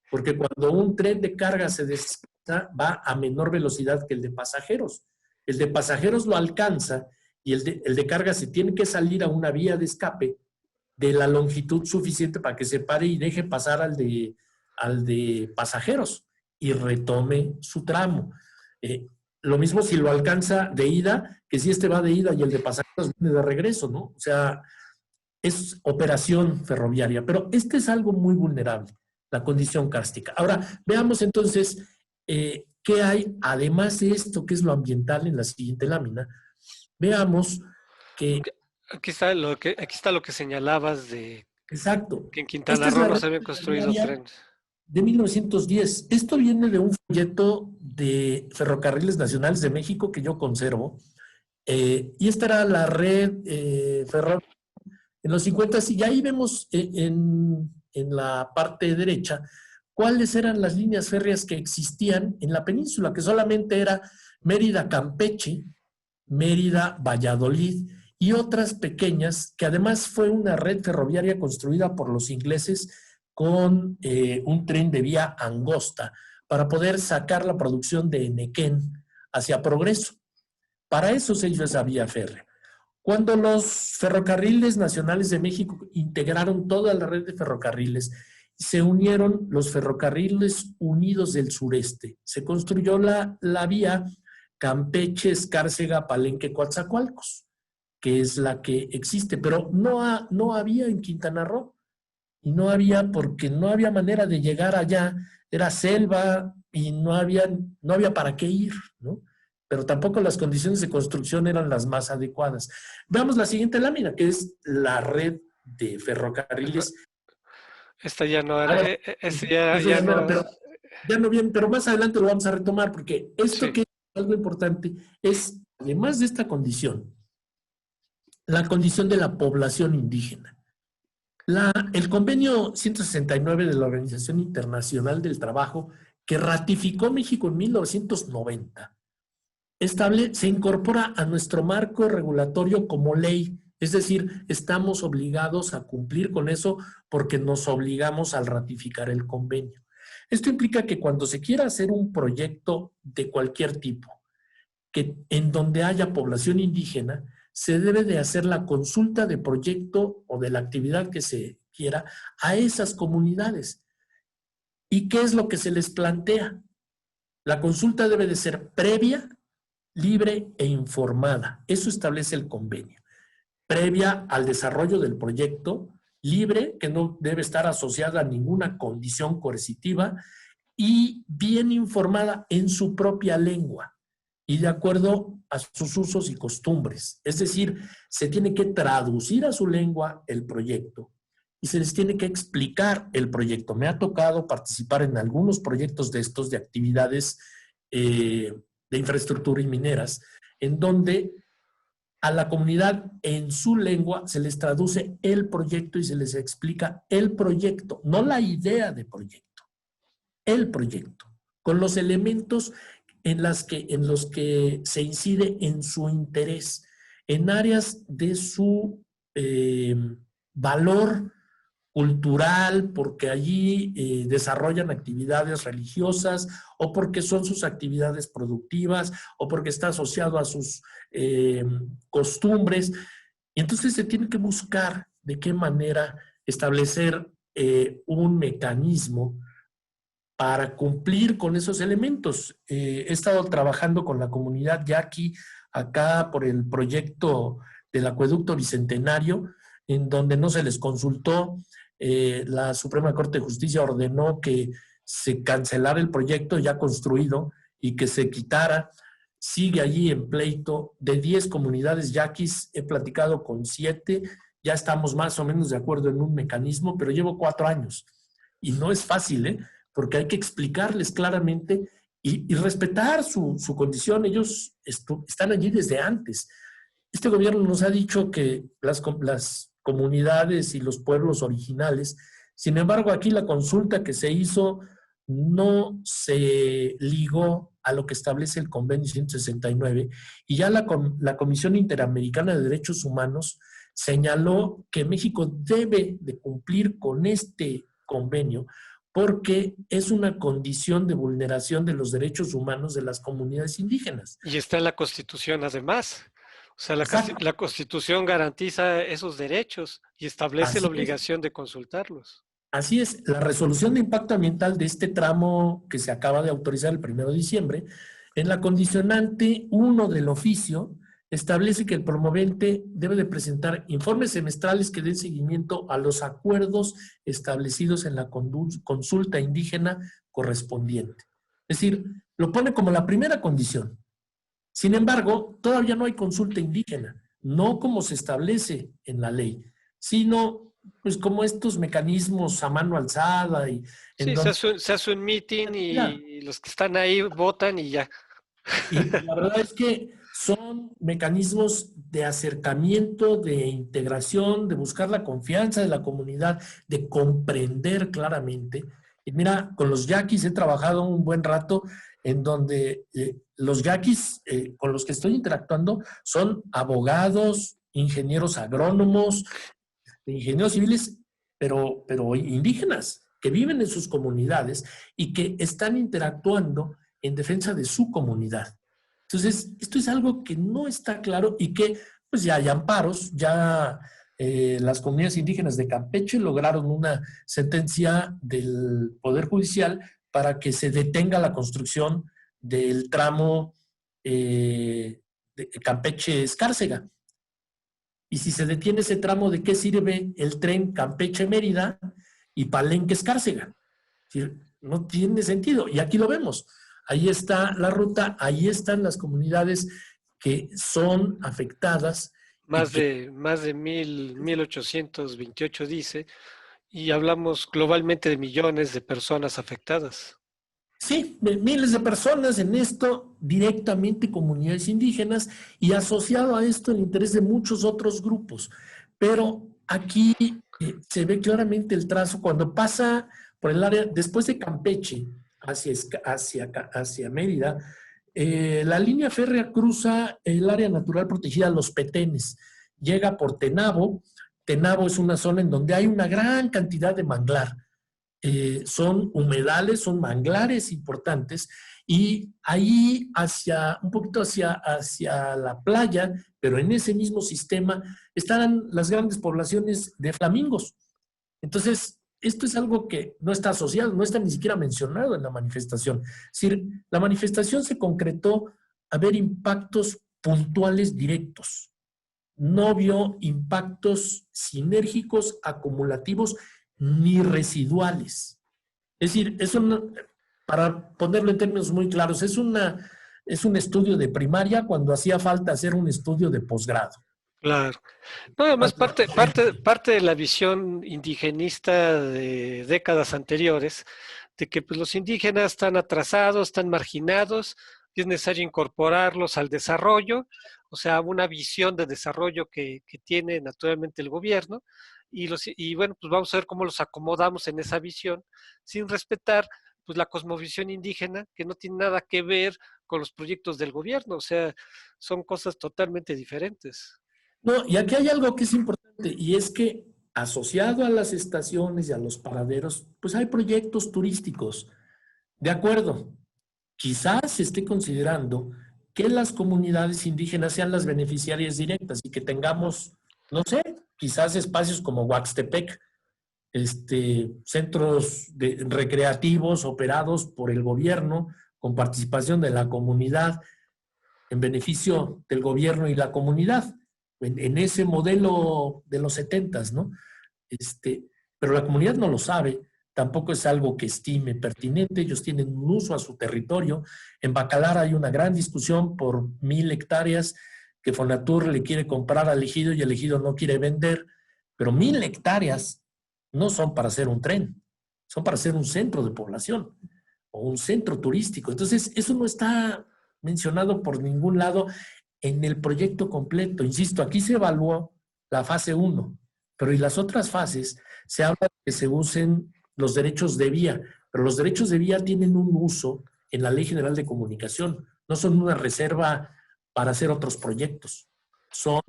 porque cuando un tren de carga se desplaza, va a menor velocidad que el de pasajeros. El de pasajeros lo alcanza y el de carga se tiene que salir a una vía de escape de la longitud suficiente para que se pare y deje pasar al de pasajeros y retome su tramo. Lo mismo si lo alcanza de ida, que si va de ida y el de pasajeros viene de regreso, ¿no? O sea, es operación ferroviaria, pero es algo muy vulnerable, la condición kárstica. Ahora, veamos entonces qué hay, además de esto, que es lo ambiental, en la siguiente lámina. Veamos que... Aquí está lo que señalabas de... Exacto. Que en Quintana Roo no se habían construido trenes. De 1910. Esto viene de un folleto de Ferrocarriles Nacionales de México que yo conservo. Y esta era la red ferroviaria en los 50, y ahí vemos en la parte derecha cuáles eran las líneas férreas que existían en la península, que solamente era Mérida-Campeche, Mérida-Valladolid y otras pequeñas, que además fue una red ferroviaria construida por los ingleses con un tren de vía angosta para poder sacar la producción de Enequén hacia Progreso. Para eso se hizo esa vía férrea. Cuando los Ferrocarriles Nacionales de México integraron toda la red de ferrocarriles, se unieron los Ferrocarriles Unidos del Sureste. Se construyó la vía Campeche, Escárcega, Palenque, Coatzacoalcos, que es la que existe, pero no había en Quintana Roo. Y no había porque no había manera de llegar allá, era selva y no había para qué ir, ¿no? pero tampoco las condiciones de construcción eran las más adecuadas. Veamos la siguiente lámina, que es la red de ferrocarriles. Esta ya no era, Ya no, pero ya no bien, pero más adelante lo vamos a retomar, porque esto sí. que es algo importante es, además de esta condición, la condición de la población indígena. El convenio 169 de la Organización Internacional del Trabajo, que ratificó México en 1990, se incorpora a nuestro marco regulatorio como ley. Es decir, estamos obligados a cumplir con eso porque nos obligamos al ratificar el convenio. Esto implica que cuando se quiera hacer un proyecto de cualquier tipo, en donde haya población indígena, se debe de hacer la consulta de proyecto o de la actividad que se quiera a esas comunidades. ¿Y qué es lo que se les plantea? La consulta debe de ser previa, libre e informada. Eso establece el convenio. Previa al desarrollo del proyecto, libre, que no debe estar asociada a ninguna condición coercitiva, y bien informada en su propia lengua y de acuerdo a sus usos y costumbres. Es decir, se tiene que traducir a su lengua el proyecto y se les tiene que explicar el proyecto. Me ha tocado participar en algunos proyectos de estos, de actividades de infraestructura y mineras, en donde a la comunidad en su lengua se les traduce el proyecto y se les explica el proyecto, no la idea de proyecto, el proyecto, con los elementos en los que se incide en su interés, en áreas de su valor cultural, porque allí desarrollan actividades religiosas, o porque son sus actividades productivas, o porque está asociado a sus costumbres. Y entonces se tiene que buscar de qué manera establecer un mecanismo para cumplir con esos elementos. He estado trabajando con la comunidad yaqui acá por el proyecto del acueducto bicentenario, en donde no se les consultó. La Suprema Corte de Justicia ordenó que se cancelara el proyecto ya construido y que se quitara. Sigue allí en pleito. De 10 comunidades yaquis he platicado con 7, ya estamos más o menos de acuerdo en un mecanismo, pero llevo 4 años y no es fácil, porque hay que explicarles claramente y respetar su condición. Ellos están allí desde antes. Este gobierno nos ha dicho que las comunidades y los pueblos originales, sin embargo, aquí la consulta que se hizo no se ligó a lo que establece el convenio 169 y ya la Comisión Interamericana de Derechos Humanos señaló que México debe de cumplir con este convenio porque es una condición de vulneración de los derechos humanos de las comunidades indígenas. Y está en la Constitución además. O sea, la Constitución garantiza esos derechos y establece la obligación de consultarlos. Así es. La resolución de impacto ambiental de este tramo que se acaba de autorizar el 1 de diciembre, en la condicionante 1 del oficio, establece que el promovente debe de presentar informes semestrales que den seguimiento a los acuerdos establecidos en la consulta indígena correspondiente. Es decir, lo pone como la primera condición. Sin embargo, todavía no hay consulta indígena, no como se establece en la ley, sino pues como estos mecanismos a mano alzada. Sí, se hace un meeting y los que están ahí votan y ya. Y la verdad es que son mecanismos de acercamiento, de integración, de buscar la confianza de la comunidad, de comprender claramente. Y mira, con los yaquis he trabajado un buen rato en donde los yaquis con los que estoy interactuando son abogados, ingenieros agrónomos, ingenieros civiles, pero indígenas, que viven en sus comunidades y que están interactuando en defensa de su comunidad. Entonces, esto es algo que no está claro y que pues ya hay amparos, ya las comunidades indígenas de Campeche lograron una sentencia del Poder Judicial para que se detenga la construcción del tramo de Campeche-Escárcega. Y si se detiene ese tramo, ¿de qué sirve el tren Campeche-Mérida y Palenque-Escárcega? No tiene sentido. Y aquí lo vemos. ahí está la ruta, ahí están las comunidades que son afectadas. Más de 1828 dice, y hablamos globalmente de millones de personas afectadas. Sí, miles de personas en esto, directamente comunidades indígenas y asociado a esto el interés de muchos otros grupos. Pero aquí se ve claramente el trazo cuando pasa por el área, después de Campeche, hacia Mérida, la línea férrea cruza el área natural protegida Los Petenes, llega por Tenabo. Tenabo es una zona en donde hay una gran cantidad de manglar. Son humedales, son manglares importantes, y ahí un poquito hacia la playa, pero en ese mismo sistema, están las grandes poblaciones de flamingos. Entonces, esto es algo que no está asociado, no está ni siquiera mencionado en la manifestación. Es decir, la manifestación se concretó a ver impactos puntuales directos. No vio impactos sinérgicos, acumulativos, ni residuales. Es decir, para ponerlo en términos muy claros, es un estudio de primaria cuando hacía falta hacer un estudio de posgrado. Claro. No, además parte de la visión indigenista de décadas anteriores, de que pues, los indígenas están atrasados, están marginados, y es necesario incorporarlos al desarrollo, o sea, una visión de desarrollo que tiene naturalmente el gobierno, y bueno, pues vamos a ver cómo los acomodamos en esa visión, sin respetar pues la cosmovisión indígena, que no tiene nada que ver con los proyectos del gobierno, o sea, son cosas totalmente diferentes. No, y aquí hay algo que es importante, y es que asociado a las estaciones y a los paraderos, pues hay proyectos turísticos. De acuerdo, quizás se esté considerando que las comunidades indígenas sean las beneficiarias directas y que tengamos, no sé, quizás espacios como Huaxtepec, centros recreativos operados por el gobierno con participación de la comunidad en beneficio del gobierno y la comunidad, en ese modelo de los 70s, ¿no? Pero la comunidad no lo sabe, tampoco es algo que estime pertinente, ellos tienen un uso a su territorio. En Bacalar hay una gran discusión por 1,000 hectáreas que Fonatur le quiere comprar al ejido y el ejido no quiere vender, pero 1,000 hectáreas no son para hacer un tren, son para hacer un centro de población o un centro turístico. Entonces, eso no está mencionado por ningún lado en el proyecto completo. Insisto, aquí se evaluó la fase 1, pero en las otras fases se habla de que se usen los derechos de vía, pero los derechos de vía tienen un uso en la Ley General de Comunicación, no son una reserva para hacer otros proyectos, son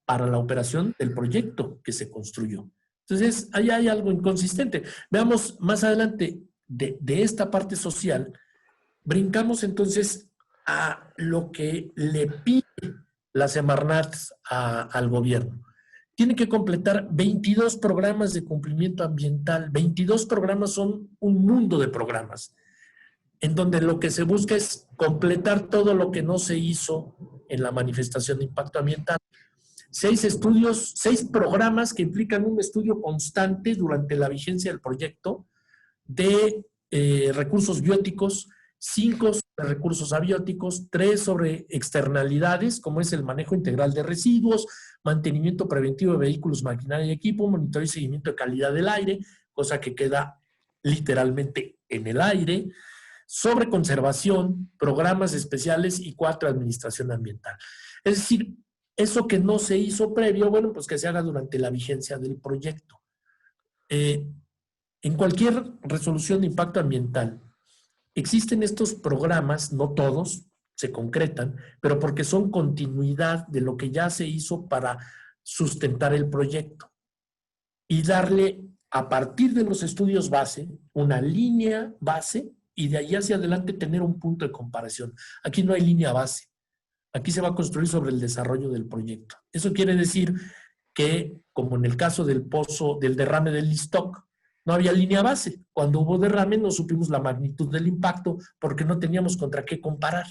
para la operación del proyecto que se construyó. Entonces, ahí hay algo inconsistente. Veamos más adelante de esta parte social, brincamos entonces a lo que le pide la Semarnat al gobierno. Tiene que completar 22 programas de cumplimiento ambiental. 22 programas son un mundo de programas, en donde lo que se busca es completar todo lo que no se hizo en la manifestación de impacto ambiental. 6 programas que implican un estudio constante durante la vigencia del proyecto de recursos bióticos, 5 sobre recursos abióticos, 3 sobre externalidades, como es el manejo integral de residuos, mantenimiento preventivo de vehículos, maquinaria y equipo, monitoreo y seguimiento de calidad del aire, cosa que queda literalmente en el aire, sobre conservación, programas especiales y 4, administración ambiental. Es decir, eso que no se hizo previo, bueno, pues que se haga durante la vigencia del proyecto. En cualquier resolución de impacto ambiental, existen estos programas, no todos se concretan, pero porque son continuidad de lo que ya se hizo para sustentar el proyecto y darle, a partir de los estudios base, una línea base y de ahí hacia adelante tener un punto de comparación. Aquí no hay línea base. Aquí se va a construir sobre el desarrollo del proyecto. Eso quiere decir que, como en el caso del pozo, del derrame del Listoc, no había línea base. Cuando hubo derrame no supimos la magnitud del impacto porque no teníamos contra qué comparar.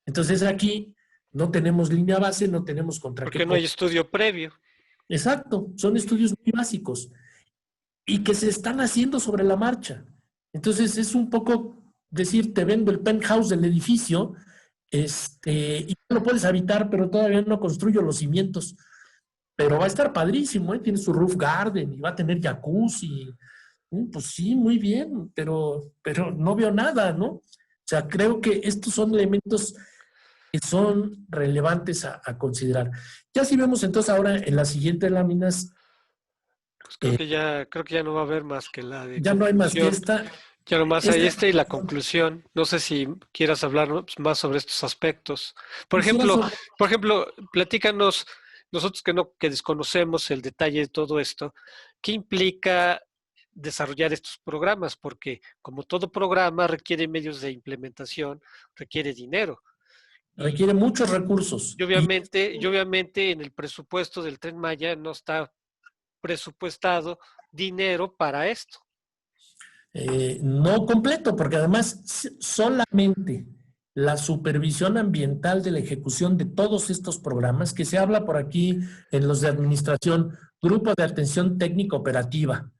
Entonces aquí no tenemos línea base, no tenemos contra qué comparar. Porque no hay estudio previo. Exacto, son estudios muy básicos y que se están haciendo sobre la marcha. Entonces es un poco decir, te vendo el penthouse del edificio, y no lo puedes habitar, pero todavía no construyo los cimientos. Pero va a estar padrísimo, ¿eh? Tiene su roof garden y va a tener jacuzzi. Pues sí, muy bien, pero no veo nada, ¿no? O sea, creo que estos son elementos que son relevantes a considerar. Ya si vemos entonces ahora en las siguientes láminas, Pues eh, creo que ya no va a haber más que la de ya no hay más que conclusión. esta. Ya nomás hay Esta este y la conclusión. No sé si quieras hablar más sobre estos aspectos. quisiera sobre, Por ejemplo, platícanos, nosotros que desconocemos el detalle de todo esto, ¿qué implica desarrollar estos programas? Porque como todo programa requiere medios de implementación, requiere dinero. Y, requiere muchos recursos. y obviamente en el presupuesto del Tren Maya no está presupuestado dinero para esto. No completo, porque además solamente la supervisión ambiental de la ejecución de todos estos programas, que se habla por aquí en los de administración, grupo de atención técnica operativa,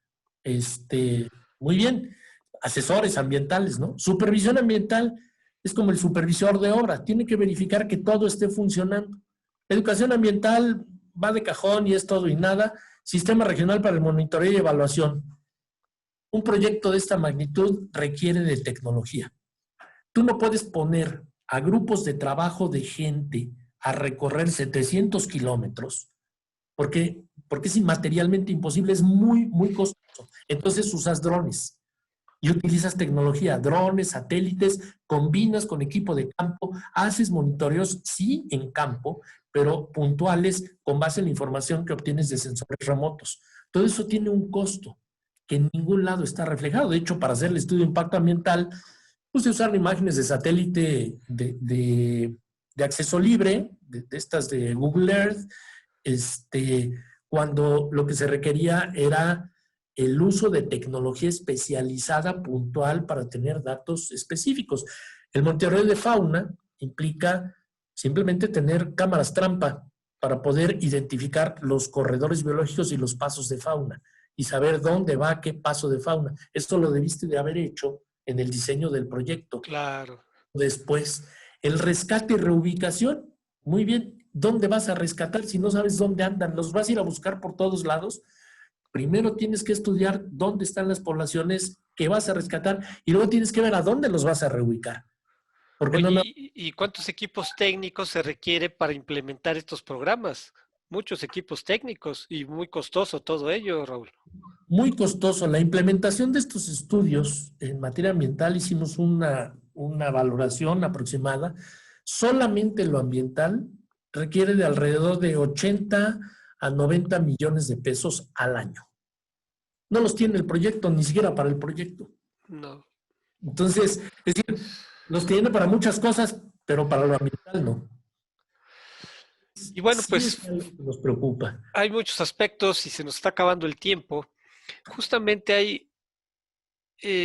muy bien, asesores ambientales, ¿no? Supervisión ambiental es como el supervisor de obra, tiene que verificar que todo esté funcionando. Educación ambiental va de cajón y es todo y nada. Sistema regional para el monitoreo y evaluación. Un proyecto de esta magnitud requiere de tecnología. Tú no puedes poner a grupos de trabajo de gente a recorrer 700 kilómetros porque es inmaterialmente imposible, es muy, muy costoso. Entonces usas drones y utilizas tecnología, drones, satélites, combinas con equipo de campo, haces monitoreos, sí, en campo, pero puntuales con base en la información que obtienes de sensores remotos. Todo eso tiene un costo que en ningún lado está reflejado. De hecho, para hacer el estudio de impacto ambiental, pues se usaron imágenes de satélite de acceso libre, de estas de Google Earth, cuando lo que se requería era el uso de tecnología especializada puntual para tener datos específicos. El monitoreo de fauna implica simplemente tener cámaras trampa para poder identificar los corredores biológicos y los pasos de fauna y saber dónde va qué paso de fauna. Esto lo debiste de haber hecho en el diseño del proyecto. Claro. Después, el rescate y reubicación. Muy bien, ¿dónde vas a rescatar si no sabes dónde andan? ¿Los vas a ir a buscar por todos lados? Primero tienes que estudiar dónde están las poblaciones que vas a rescatar y luego tienes que ver a dónde los vas a reubicar. Porque Oye, no, ¿y cuántos equipos técnicos se requiere para implementar estos programas? Muchos equipos técnicos y muy costoso todo ello, Raúl. muy costoso. La implementación de estos estudios en materia ambiental, hicimos una valoración aproximada. Solamente lo ambiental requiere de alrededor de 80 a 90 millones de pesos al año. No los tiene el proyecto, ni siquiera para el proyecto. No. Entonces, es decir, los tiene para muchas cosas, pero para lo ambiental no. Y bueno, Sí pues es algo que nos preocupa. hay muchos aspectos y se nos está acabando el tiempo. Justamente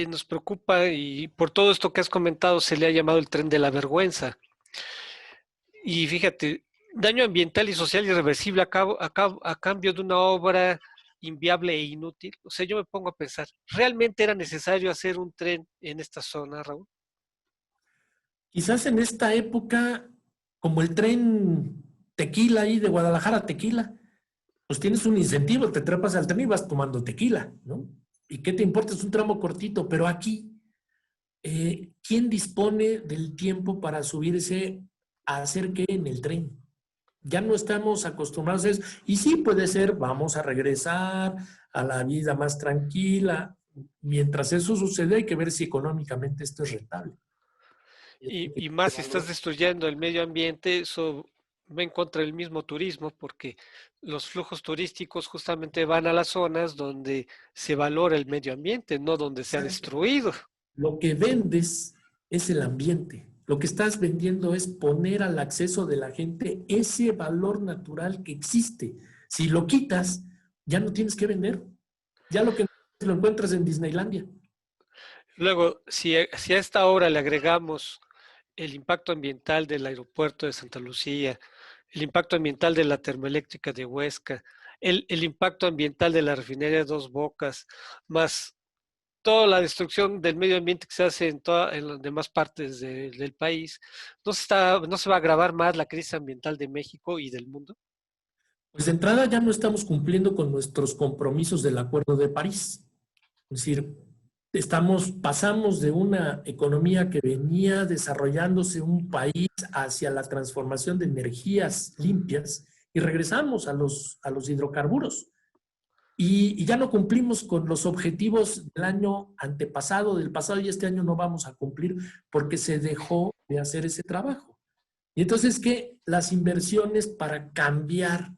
nos preocupa y por todo esto que has comentado se le ha llamado el tren de la vergüenza. Y fíjate, daño ambiental y social irreversible a cambio de una obra inviable e inútil. O sea, yo me pongo a pensar, ¿realmente era necesario hacer un tren en esta zona, Raúl? Quizás en esta época, como el tren Tequila ahí de Guadalajara a Tequila, pues tienes un incentivo, te trepas al tren y vas tomando tequila, ¿no? ¿Y qué te importa? Es un tramo cortito, pero aquí, ¿quién dispone del tiempo para subirse a hacer qué en el tren? Ya no estamos acostumbrados a eso. Y sí puede ser, vamos a regresar a la vida más tranquila. Mientras eso sucede, hay que ver si económicamente esto es rentable. Y más si estás destruyendo el medio ambiente, eso va en contra del mismo turismo, porque los flujos turísticos justamente van a las zonas donde se valora el medio ambiente, no donde se ha destruido. Lo que vendes es el ambiente. Lo que estás vendiendo es poner al acceso de la gente ese valor natural que existe. Si lo quitas, ya no tienes que vender. Ya lo que lo encuentras en Disneylandia. Luego, si a esta obra le agregamos el impacto ambiental del aeropuerto de Santa Lucía, el impacto ambiental de la termoeléctrica de Huesca, el impacto ambiental de la refinería de Dos Bocas, más toda la destrucción del medio ambiente que se hace en las demás partes del país, ¿no se va a agravar más la crisis ambiental de México y del mundo? Pues de entrada ya no estamos cumpliendo con nuestros compromisos del Acuerdo de París. Es decir, pasamos de una economía que venía desarrollándose un país hacia la transformación de energías limpias y regresamos a los hidrocarburos. Y ya no cumplimos con los objetivos del año antepasado, del pasado, y este año no vamos a cumplir porque se dejó de hacer ese trabajo. Y entonces, ¿qué? Las inversiones para cambiar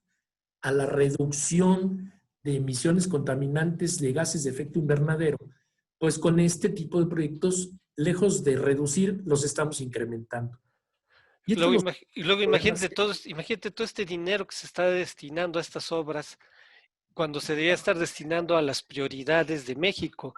a la reducción de emisiones contaminantes de gases de efecto invernadero, pues con este tipo de proyectos, lejos de reducir, los estamos incrementando. Y luego imagínate todo este dinero que se está destinando a estas obras cuando se debería estar destinando a las prioridades de México,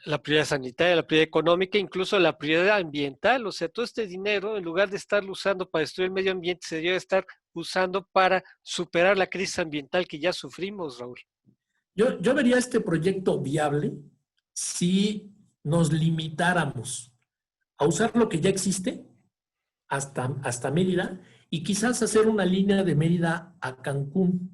la prioridad sanitaria, la prioridad económica, incluso la prioridad ambiental. O sea, todo este dinero, en lugar de estarlo usando para destruir el medio ambiente, se debería estar usando para superar la crisis ambiental que ya sufrimos, Raúl. Yo vería este proyecto viable si nos limitáramos a usar lo que ya existe hasta Mérida y quizás hacer una línea de Mérida a Cancún.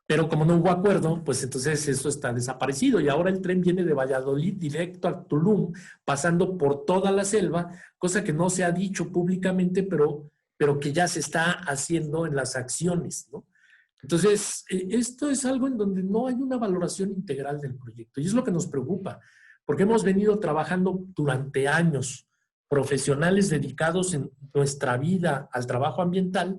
Pero como no hubo acuerdo, pues entonces eso está desaparecido y ahora el tren viene de Valladolid directo a Tulum, pasando por toda la selva, cosa que no se ha dicho públicamente, pero que ya se está haciendo en las acciones, ¿no? Entonces, esto es algo en donde no hay una valoración integral del proyecto y es lo que nos preocupa, porque hemos venido trabajando durante años, profesionales dedicados en nuestra vida al trabajo ambiental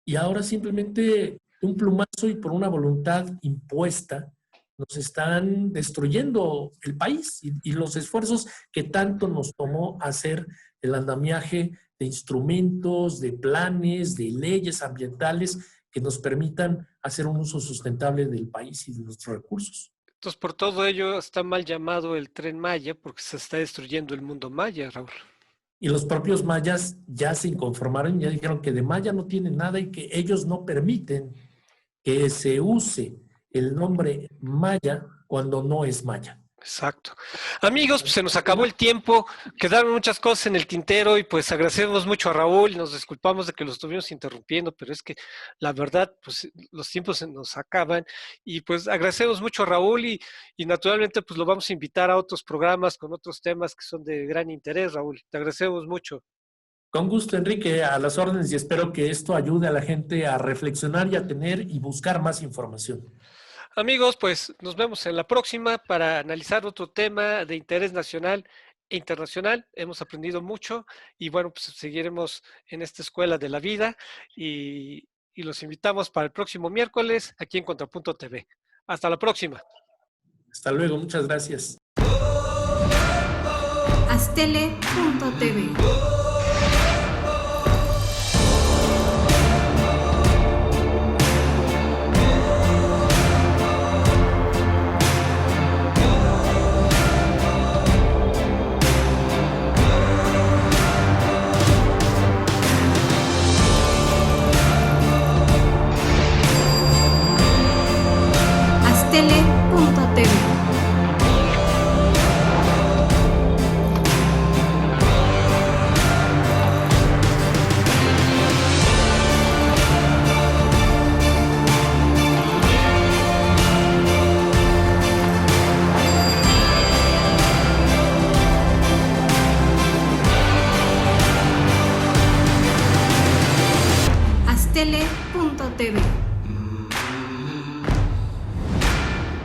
y ahora simplemente un plumazo y por una voluntad impuesta nos están destruyendo el país y los esfuerzos que tanto nos tomó hacer el andamiaje de instrumentos, de planes, de leyes ambientales que nos permitan hacer un uso sustentable del país y de nuestros recursos. Entonces, por todo ello está mal llamado el Tren Maya porque se está destruyendo el mundo maya, Raúl. Y los propios mayas ya se inconformaron, ya dijeron que de maya no tienen nada y que ellos no permiten que se use el nombre maya cuando no es maya. Exacto. Amigos, pues se nos acabó el tiempo, quedaron muchas cosas en el tintero y pues agradecemos mucho a Raúl y nos disculpamos de que lo estuvimos interrumpiendo, pero es que la verdad, pues los tiempos se nos acaban y pues agradecemos mucho a Raúl y naturalmente pues lo vamos a invitar a otros programas con otros temas que son de gran interés, Raúl. Te agradecemos mucho. Con gusto, Enrique, a las órdenes y espero que esto ayude a la gente a reflexionar y a tener y buscar más información. Amigos, pues nos vemos en la próxima para analizar otro tema de interés nacional e internacional. Hemos aprendido mucho y bueno, pues seguiremos en esta escuela de la vida y los invitamos para el próximo miércoles aquí en Contrapunto TV. Hasta la próxima. Hasta luego, muchas gracias. Astele.tv Astele.tv